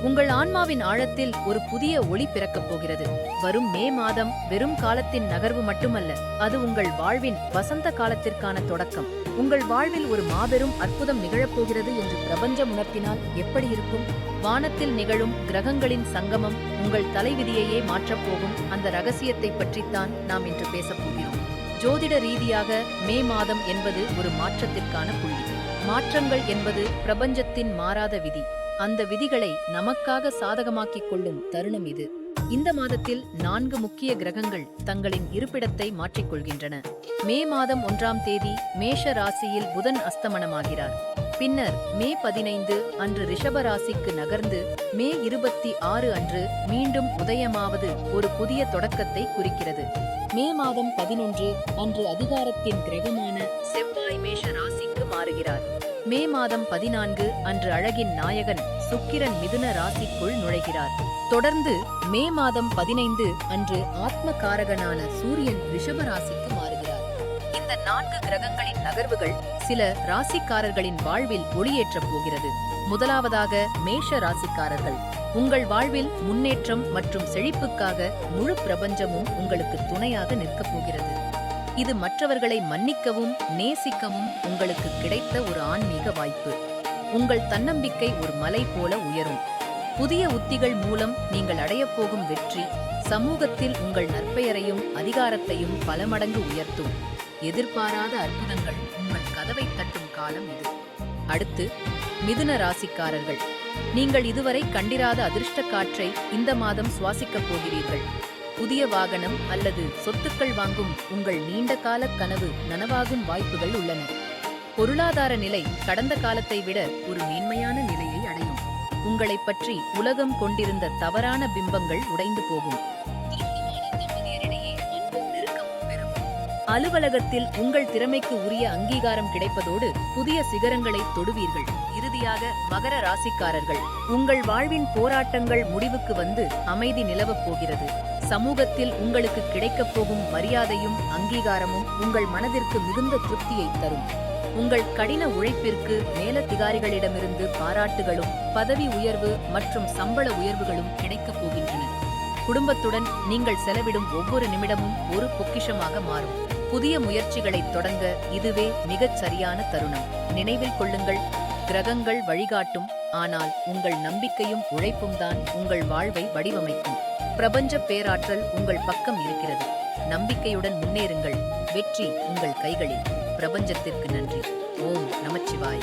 உங்கள் ஆன்மாவின் ஆழத்தில் ஒரு புதிய ஒளி பிறக்கப் போகிறது. வரும் மே மாதம் வெறும் காலத்தின் நகர்வு மட்டுமல்ல, அது உங்கள் வாழ்வின் வசந்த காலத்திற்கான தொடக்கம். உங்கள் வாழ்வில் ஒரு மாபெரும் அற்புதம் நிகழப்போகிறது என்று பிரபஞ்சம் உணர்த்தினால் எப்படி இருக்கும்? வானத்தில் நிகழும் கிரகங்களின் சங்கமம் உங்கள் தலைவிதியையே மாற்றப்போகும் அந்த ரகசியத்தை பற்றித்தான் நாம் இன்று பேசப் போகிறோம். ஜோதிட ரீதியாக மே மாதம் என்பது ஒரு மாற்றத்திற்கான புள்ளி. மாற்றங்கள் என்பது பிரபஞ்சத்தின் மாறாத விதி. அந்த விதிகளை நமக்காக சாதகமாக்கிக் கொள்ளும் தருணம் இது. இந்த மாதத்தில் 4 முக்கிய கிரகங்கள் தங்களின் இருப்பிடத்தை மாற்றிக்கொள்கின்றன. மே மாதம் 1ஆம் தேதி மேஷ ராசியில் புதன் அஸ்தமனமாகிறார். பின்னர் மே 15 அன்று ரிஷப ராசிக்கு நகர்ந்து மே 26 அன்று மீண்டும் உதயமாவது ஒரு புதிய தொடக்கத்தை குறிக்கிறது. மே மாதம் 11 அன்று அதிகாரத்தின் கிரகமான செவ்வாய் மேஷ ராசிக்கு மாறுகிறார். மே மாதம் 14 அன்று அழகின் நாயகன் சுக்கிரன் மிதுன ராசிக்குள் நுழைகிறார். தொடர்ந்து மே மாதம் 15 அன்று ஆத்மகாரகனான சூரியன் ரிஷப ராசிக்கு மாறுகிறார். இந்த 4 கிரகங்களின் நகர்வுகள் சில ராசிக்காரர்களின் வாழ்வில் ஒளியேற்றப் போகிறது. முதலாவதாக மேஷ ராசிக்காரர்கள். உங்கள் வாழ்வில் முன்னேற்றம் மற்றும் செழிப்புக்காக முழு பிரபஞ்சமும் உங்களுக்கு துணையாக நிற்கப் போகிறது. இது மற்றவர்களை மன்னிக்கவும் நேசிக்கவும் உங்களுக்கு கிடைத்த ஒரு ஆன்மீக வாய்ப்பு. உங்கள் தன்னம்பிக்கை ஒரு மலை போல உயரும். புதிய உத்திகள் மூலம் நீங்கள் அடையப்போகும் வெற்றி சமூகத்தில் உங்கள் நற்பெயரையும் அதிகாரத்தையும் பல மடங்கு உயர்த்தும். எதிர்பாராத அற்புதங்கள் உங்கள் கதவை தட்டும் காலம் இது. அடுத்து மிதுன ராசிக்காரர்கள். நீங்கள் இதுவரை கண்டிராத அதிர்ஷ்ட காற்றை இந்த மாதம் சுவாசிக்கப் போகிறீர்கள். புதிய வாகனம் அல்லது சொத்துக்கள் வாங்கும் உங்கள் நீண்ட கால கனவு நனவாகும் வாய்ப்புகள் உள்ளன. பொருளாதார நிலை கடந்த காலத்தை விட ஒரு மேன்மையான நிலையை அடையும். உங்களை பற்றி உலகம் கொண்டிருந்த தவறான பிம்பங்கள் உடைந்து போகும். அலுவலகத்தில் உங்கள் திறமைக்கு உரிய அங்கீகாரம் கிடைப்பதோடு புதிய சிகரங்களை தொடுவீர்கள். இறுதியாக மகர ராசிக்காரர்கள். உங்கள் வாழ்வின் போராட்டங்கள் முடிவுக்கு வந்து அமைதி நிலவப் போகிறது. சமூகத்தில் உங்களுக்கு கிடைக்கப் போகும் மரியாதையும் அங்கீகாரமும் உங்கள் மனதிற்கு மிகுந்த திருப்தியை தரும். உங்கள் கடின உழைப்பிற்கு மேலதிகாரிகளிடமிருந்து பாராட்டுகளும் பதவி உயர்வு மற்றும் சம்பள உயர்வுகளும் கிடைக்கப் போகின்றன. குடும்பத்துடன் நீங்கள் செலவிடும் ஒவ்வொரு நிமிடமும் ஒரு பொக்கிஷமாக மாறும். புதிய முயற்சிகளை தொடங்க இதுவே மிகச் சரியான தருணம். நினைவில் கொள்ளுங்கள், கிரகங்கள் வழிகாட்டும், ஆனால் உங்கள் நம்பிக்கையும் உழைப்பும் தான் உங்கள் வாழ்வை வடிவமைக்கும். பிரபஞ்ச பேராற்றல் உங்கள் பக்கம் இருக்கிறது. நம்பிக்கையுடன் முன்னேறுங்கள். வெற்றி உங்கள் கைகளில். பிரபஞ்சத்திற்கு நன்றி. ஓம் நமச்சிவாய.